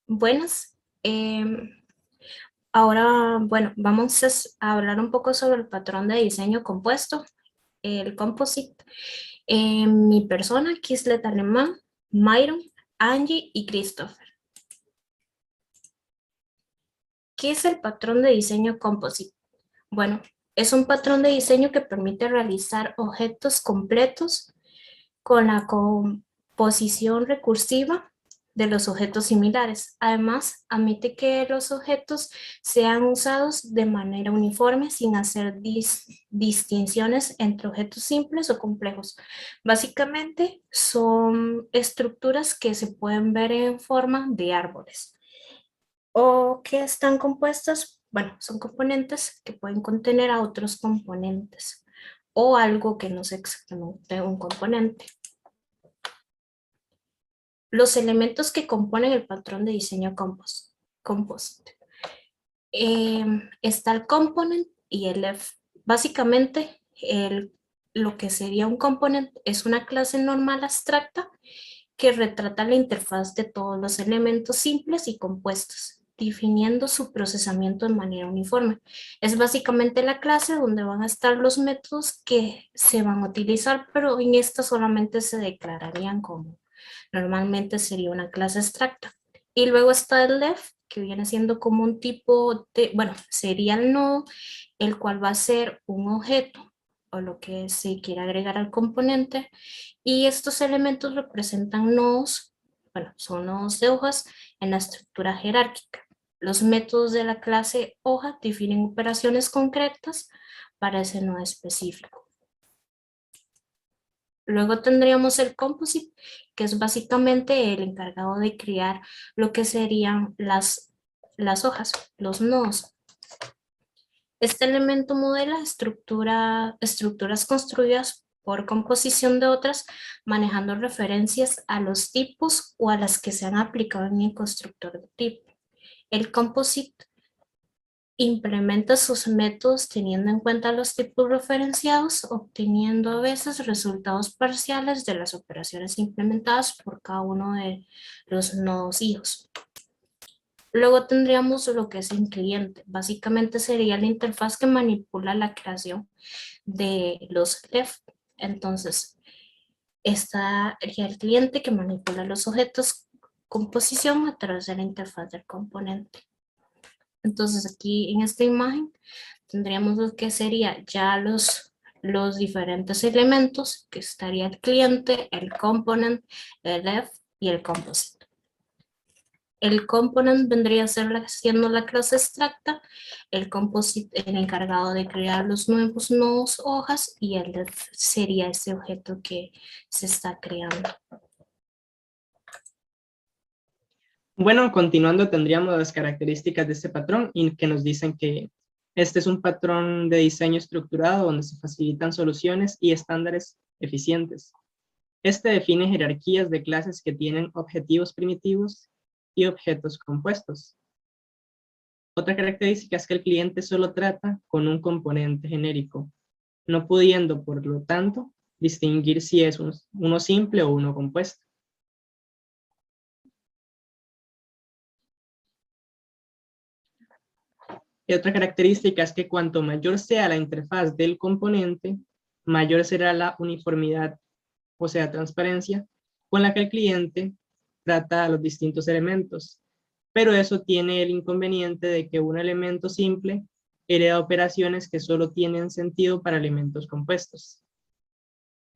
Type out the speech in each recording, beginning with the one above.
Buenas. Ahora, bueno, vamos a hablar un poco sobre el patrón de diseño compuesto, el composite. Mi persona, Kislet Alemán, Myron, Angie y Christopher. ¿Qué es el patrón de diseño composite? Bueno, es un patrón de diseño que permite realizar objetos completos con la composición recursiva de los objetos similares. Además, admite que los objetos sean usados de manera uniforme sin hacer distinciones entre objetos simples o complejos. Básicamente, son estructuras que se pueden ver en forma de árboles o que están compuestas, bueno, son componentes que pueden contener a otros componentes o algo que no es exactamente un componente. Los elementos que componen el patrón de diseño compost. Está el component y el F. Básicamente, lo que sería un component es una clase normal abstracta que retrata la interfaz de todos los elementos simples y compuestos, definiendo su procesamiento de manera uniforme. Es básicamente la clase donde van a estar los métodos que se van a utilizar, pero en esta solamente se declararían como normalmente sería una clase abstracta. Y luego está el left, que viene siendo como un tipo de, bueno, sería el nodo, el cual va a ser un objeto o lo que se quiere agregar al componente. Y estos elementos representan nodos, bueno, son nodos de hojas en la estructura jerárquica. Los métodos de la clase hoja definen operaciones concretas para ese nodo específico. Luego tendríamos el composite, que es básicamente el encargado de crear lo que serían las hojas, los nodos. Este elemento modela estructuras construidas por composición de otras, manejando referencias a los tipos o a las que se han aplicado en el constructor de tipo. El composite implementa sus métodos teniendo en cuenta los tipos referenciados, obteniendo a veces resultados parciales de las operaciones implementadas por cada uno de los nodos hijos. Luego tendríamos lo que es el cliente. Básicamente sería la interfaz que manipula la creación de los left. Entonces, está el cliente que manipula los objetos con posición a través de la interfaz del componente. Entonces, aquí en esta imagen tendríamos lo que sería ya los diferentes elementos, que estaría el cliente, el component, el left y el composite. El component vendría a ser siendo la clase abstracta, el composite el encargado de crear los nuevos nodos hojas y el left sería ese objeto que se está creando. Bueno, continuando tendríamos las características de este patrón y que nos dicen que este es un patrón de diseño estructurado donde se facilitan soluciones y estándares eficientes. Este define jerarquías de clases que tienen objetivos primitivos y objetos compuestos. Otra característica es que el cliente solo trata con un componente genérico, no pudiendo, por lo tanto, distinguir si es uno simple o uno compuesto. Y otra característica es que cuanto mayor sea la interfaz del componente, mayor será la uniformidad, o sea, transparencia, con la que el cliente trata a los distintos elementos. Pero eso tiene el inconveniente de que un elemento simple hereda operaciones que solo tienen sentido para elementos compuestos.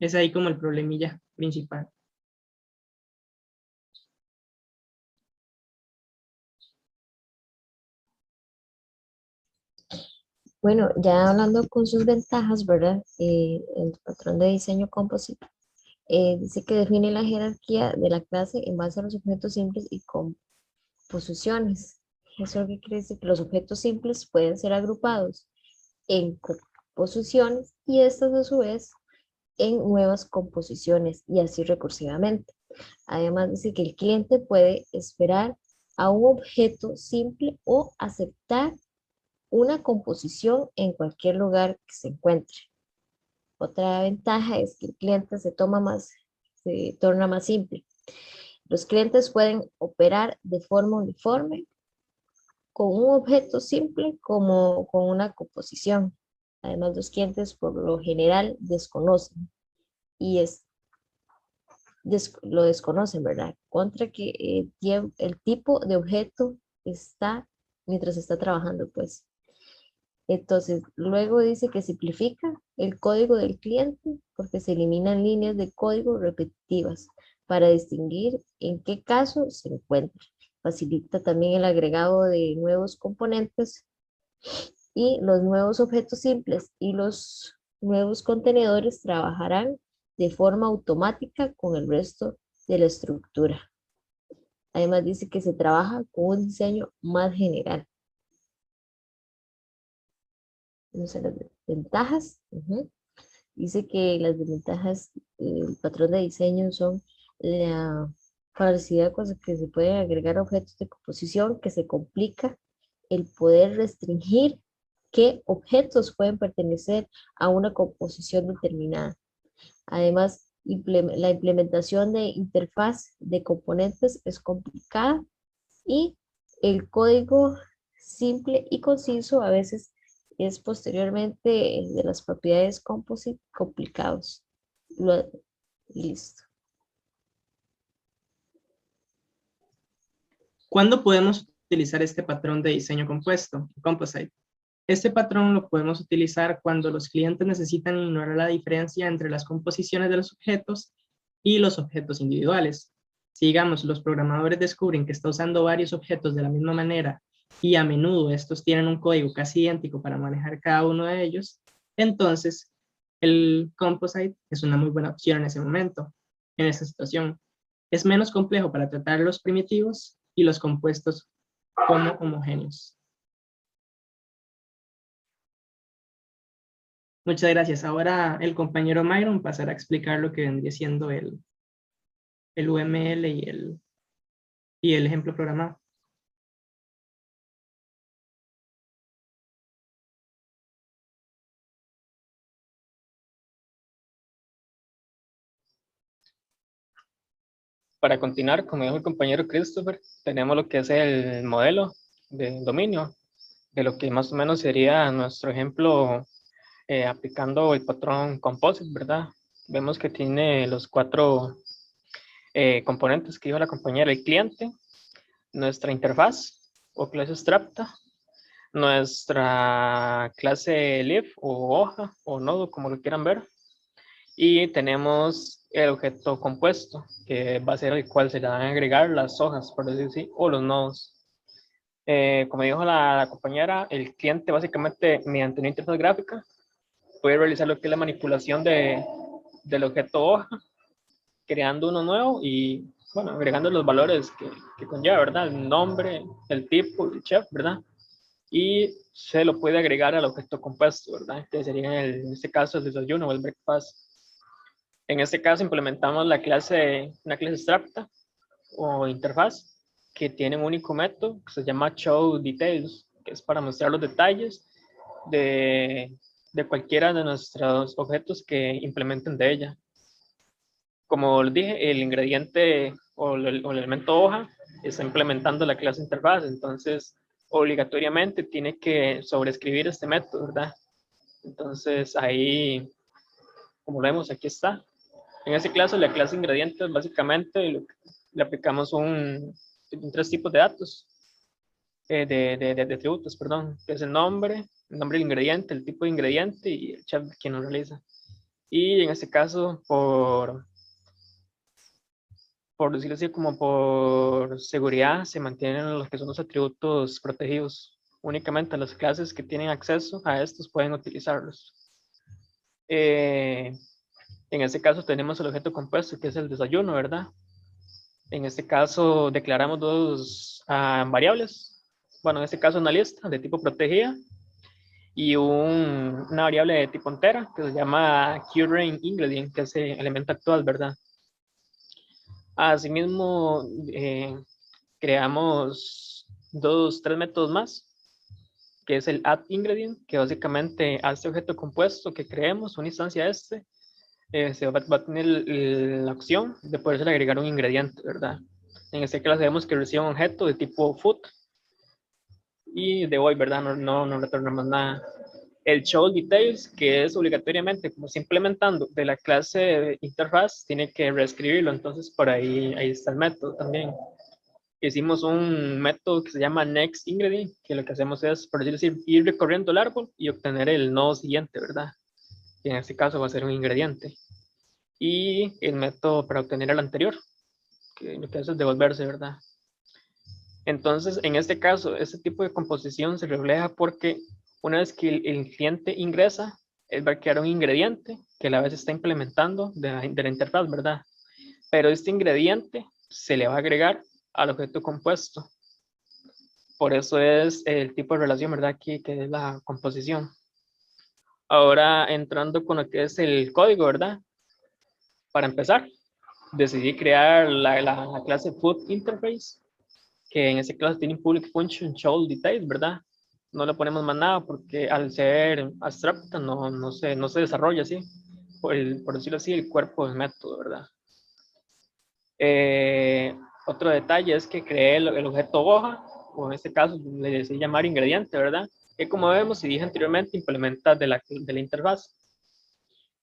Es ahí como el problemilla principal. Bueno, ya hablando con sus ventajas, ¿verdad? El patrón de diseño composite dice que define la jerarquía de la clase en base a los objetos simples y composiciones. Eso que quiere decir que los objetos simples pueden ser agrupados en composiciones y estas a su vez en nuevas composiciones y así recursivamente. Además dice que el cliente puede esperar a un objeto simple o aceptar una composición en cualquier lugar que se encuentre. Otra ventaja es que el cliente se torna más simple. Los clientes pueden operar de forma uniforme con un objeto simple como con una composición. Además, los clientes por lo general desconocen y lo desconocen, ¿verdad? Contra que el tipo de objeto está mientras está trabajando, pues. Entonces, luego dice que simplifica el código del cliente porque se eliminan líneas de código repetitivas para distinguir en qué caso se encuentra. Facilita también el agregado de nuevos componentes y los nuevos objetos simples y los nuevos contenedores trabajarán de forma automática con el resto de la estructura. Además dice que se trabaja con un diseño más general. Entonces, las ventajas. Dice que las desventajas del patrón de diseño son la facilidad con la que se pueden agregar objetos de composición, que se complica el poder restringir qué objetos pueden pertenecer a una composición determinada. Además, la implementación de interfaz de componentes es complicada y el código simple y conciso a veces es posteriormente de las propiedades composite complicados. Listo. ¿Cuándo podemos utilizar este patrón de diseño compuesto, composite? Este patrón lo podemos utilizar cuando los clientes necesitan ignorar la diferencia entre las composiciones de los objetos y los objetos individuales. Si, digamos, los programadores descubren que está usando varios objetos de la misma manera y a menudo estos tienen un código casi idéntico para manejar cada uno de ellos, entonces el composite es una muy buena opción en ese momento, en esa situación. Es menos complejo para tratar los primitivos y los compuestos como homogéneos. Muchas gracias. Ahora el compañero Myron pasará a explicar lo que vendría siendo el UML y el ejemplo programado. Para continuar, como dijo el compañero Christopher, tenemos lo que es el modelo de dominio, de lo que más o menos sería nuestro ejemplo aplicando el patrón composite, ¿verdad? Vemos que tiene los 4 componentes que dijo la compañera: el cliente, nuestra interfaz o clase abstracta, nuestra clase leaf o hoja o nodo, como lo quieran ver, y tenemos el objeto compuesto, que va a ser el cual se le van a agregar las hojas, por decir así, o los nodos. Como dijo la compañera, el cliente básicamente mediante una interfaz gráfica puede realizar lo que es la manipulación del objeto hoja, creando uno nuevo y, bueno, agregando los valores que conlleva, ¿verdad? El nombre, el tipo, el chef, ¿verdad? Y se lo puede agregar al objeto compuesto, ¿verdad? Que sería en este caso el desayuno o el breakfast. En este caso implementamos una clase abstracta o interfaz que tiene un único método que se llama show details, que es para mostrar los detalles de cualquiera de nuestros objetos que implementen de ella. Como les dije, el ingrediente o el elemento hoja está implementando la clase interfaz, entonces obligatoriamente tiene que sobreescribir este método, ¿verdad? Entonces ahí, como vemos, aquí está. En este caso, la clase ingredientes básicamente le aplicamos 3 tipos de datos, de atributos, perdón, que es el nombre del ingrediente, el tipo de ingrediente y el chef quien lo realiza. Y en este caso, por decirlo así, como por seguridad, se mantienen los que son los atributos protegidos. Únicamente las clases que tienen acceso a estos pueden utilizarlos. En este caso tenemos el objeto compuesto, que es el desayuno, ¿verdad? En este caso declaramos 2 variables. Bueno, en este caso una lista de tipo protegida y una variable de tipo entera que se llama current ingredient, que es el elemento actual, ¿verdad? Asimismo, creamos 3 métodos más, que es el add ingredient, que básicamente a este objeto compuesto que creemos, una instancia de se va a tener la opción de poderse agregar un ingrediente, ¿verdad? En este caso vemos que recibe un objeto de tipo food y de hoy, ¿verdad? No retornamos nada. El show details, que es obligatoriamente como se implementando de la clase de interfaz, tiene que reescribirlo, entonces por ahí está el método también. Hicimos un método que se llama next ingredient, que lo que hacemos es, por decirlo así, ir recorriendo el árbol y obtener el nodo siguiente, ¿verdad? Que en este caso va a ser un ingrediente. Y el método para obtener el anterior, que lo que hace es devolverse, ¿verdad? Entonces, en este caso, este tipo de composición se refleja porque una vez que el cliente ingresa, él va a crear un ingrediente que a la vez está implementando de la interfaz, ¿verdad? Pero este ingrediente se le va a agregar al objeto compuesto. Por eso es el tipo de relación, ¿verdad? Aquí, que es la composición. Ahora entrando con lo que es el código, ¿verdad? Para empezar, decidí crear la clase Food Interface, que en ese clase tiene un public function show details, ¿verdad? No le ponemos más nada porque al ser abstracta no se desarrolla así, por decirlo así, el cuerpo del método, ¿verdad? Otro detalle es que creé el objeto hoja, o en este caso le decidí llamar ingrediente, ¿verdad? Que como vemos y dije anteriormente, implementa de la interfaz.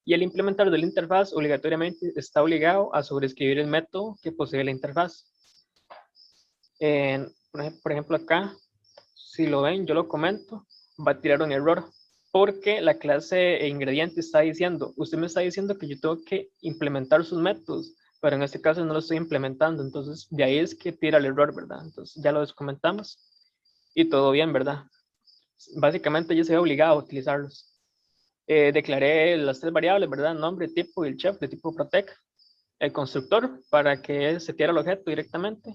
Y el implementar de la interfaz obligatoriamente está obligado a sobreescribir el método que posee la interfaz. Por ejemplo, acá, si lo ven, yo lo comento, va a tirar un error porque la clase ingrediente está diciendo, usted me está diciendo que yo tengo que implementar sus métodos, pero en este caso no lo estoy implementando, entonces de ahí es que tira el error, ¿verdad? Entonces ya lo descomentamos y todo bien, ¿verdad? Básicamente yo soy obligado a utilizarlos. Declaré las tres variables, ¿verdad? Nombre, tipo y el chef de tipo protect. El constructor para que se tire el objeto directamente.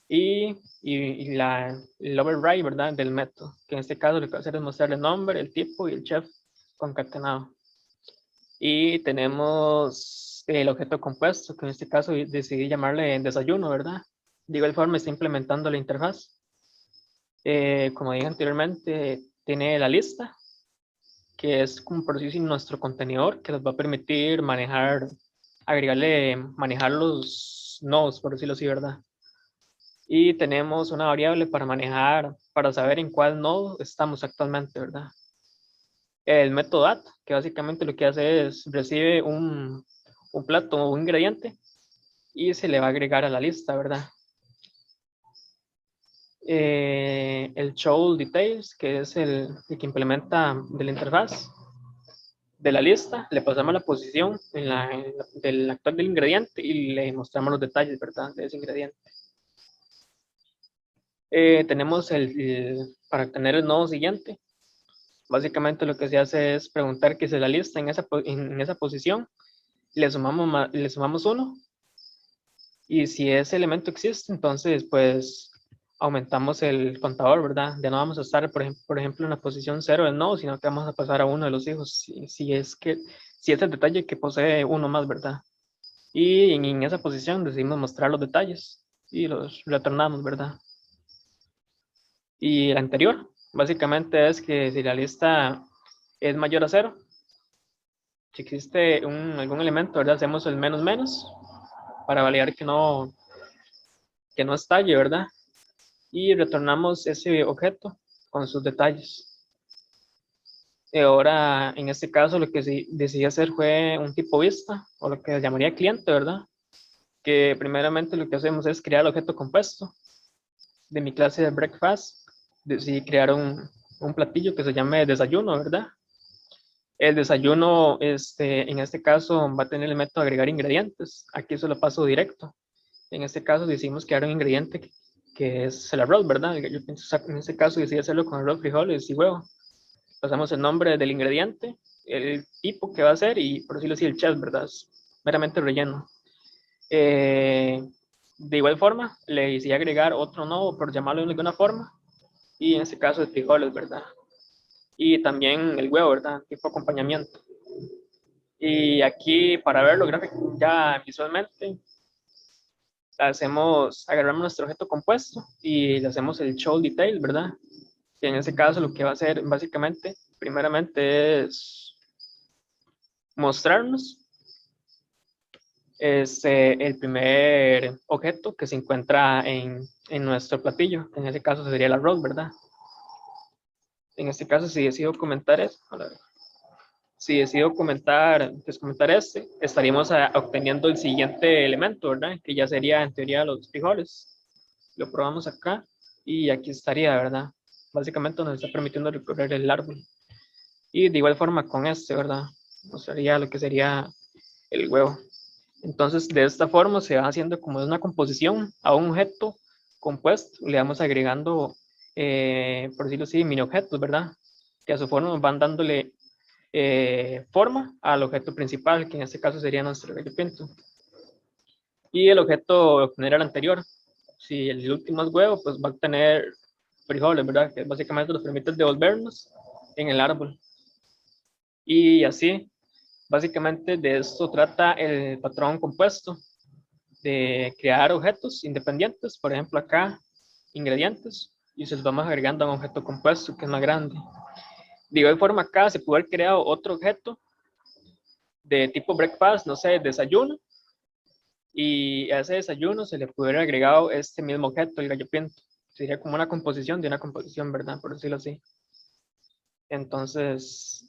Y el override, ¿verdad? Del método, que en este caso lo que va a hacer es mostrarle el nombre, el tipo y el chef concatenado. Y tenemos el objeto compuesto, que en este caso decidí llamarle desayuno, ¿verdad? De igual forma está implementando la interfaz. Como dije anteriormente, tiene la lista, que es como por decir nuestro contenedor, que nos va a permitir manejar los nodos, por decirlo así, ¿verdad? Y tenemos una variable para manejar, para saber en cuál nodo estamos actualmente, ¿verdad? El método add, que básicamente lo que hace es recibe un plato o un ingrediente y se le va a agregar a la lista, ¿verdad? El show details, que es el que implementa de la interfaz de la lista, le pasamos la posición del actual del ingrediente y le mostramos los detalles, ¿verdad? De ese ingrediente. Tenemos para obtener el nodo siguiente. Básicamente lo que se hace es preguntar qué es la lista en esa posición, le sumamos uno y si ese elemento existe, entonces pues aumentamos el contador, ¿verdad? Ya no vamos a estar, por ejemplo, en la posición 0 del nodo, sino que vamos a pasar a uno de los hijos, si es el detalle que posee uno más, ¿verdad? Y en esa posición decidimos mostrar los detalles y los retornamos, ¿verdad? Y el anterior, básicamente es que si la lista es mayor a 0, si existe algún elemento, ¿verdad? Hacemos el menos menos para validar que no estalle, ¿verdad? Y retornamos ese objeto con sus detalles. Y ahora, en este caso, lo que decidí hacer fue un tipo vista, o lo que llamaría cliente, ¿verdad? Que primeramente lo que hacemos es crear el objeto compuesto. De mi clase de breakfast, decidí crear un platillo que se llame desayuno, ¿verdad? El desayuno, en este caso, va a tener el método agregar ingredientes. Aquí se lo paso directo. En este caso, decidimos crear un ingrediente que es el arroz, ¿verdad? En este caso, decidí hacerlo con arroz, frijoles y huevo. Pasamos el nombre del ingrediente, el tipo que va a ser y, por decirlo así, el chef, ¿verdad? Es meramente relleno. De igual forma, le decidí agregar otro nodo, por llamarlo de alguna forma, y en este caso, el frijoles, ¿verdad? Y también el huevo, ¿verdad? Tipo acompañamiento. Y aquí para verlo ya visualmente, agarramos nuestro objeto compuesto y le hacemos el show detail, ¿verdad? Que en ese caso lo que va a hacer básicamente, primeramente es mostrarnos es el primer objeto que se encuentra en nuestro platillo. En este caso sería el arroz, ¿verdad? En este caso, si decido comentar eso, si decido comentar este, estaríamos obteniendo el siguiente elemento, ¿verdad? Que ya sería en teoría los frijoles. Lo probamos acá y aquí estaría, ¿verdad? Básicamente nos está permitiendo recorrer el árbol. Y de igual forma con este, ¿verdad? Mostraría lo que sería el huevo. Entonces, de esta forma se va haciendo como una composición a un objeto compuesto. Le vamos agregando, por decirlo así, mini objetos, ¿verdad? Que a su forma van dándole forma al objeto principal, que en este caso sería nuestro gallo pinto. Y el objeto general anterior, si el último es huevo, pues va a tener frijoles, ¿verdad? Que básicamente nos permite devolvernos en el árbol. Y así, básicamente de esto trata el patrón compuesto, de crear objetos independientes, por ejemplo acá, ingredientes, y se los vamos agregando a un objeto compuesto que es más grande. De igual forma acá se puede haber creado otro objeto de tipo breakfast, no sé, desayuno, y a ese desayuno se le puede haber agregado este mismo objeto, el gallo pinto. Sería como una composición de una composición, ¿verdad? Por decirlo así. Entonces,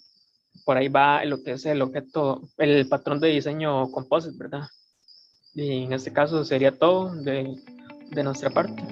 por ahí va lo que es el objeto, el patrón de diseño composite, ¿verdad? Y en este caso sería todo de nuestra parte.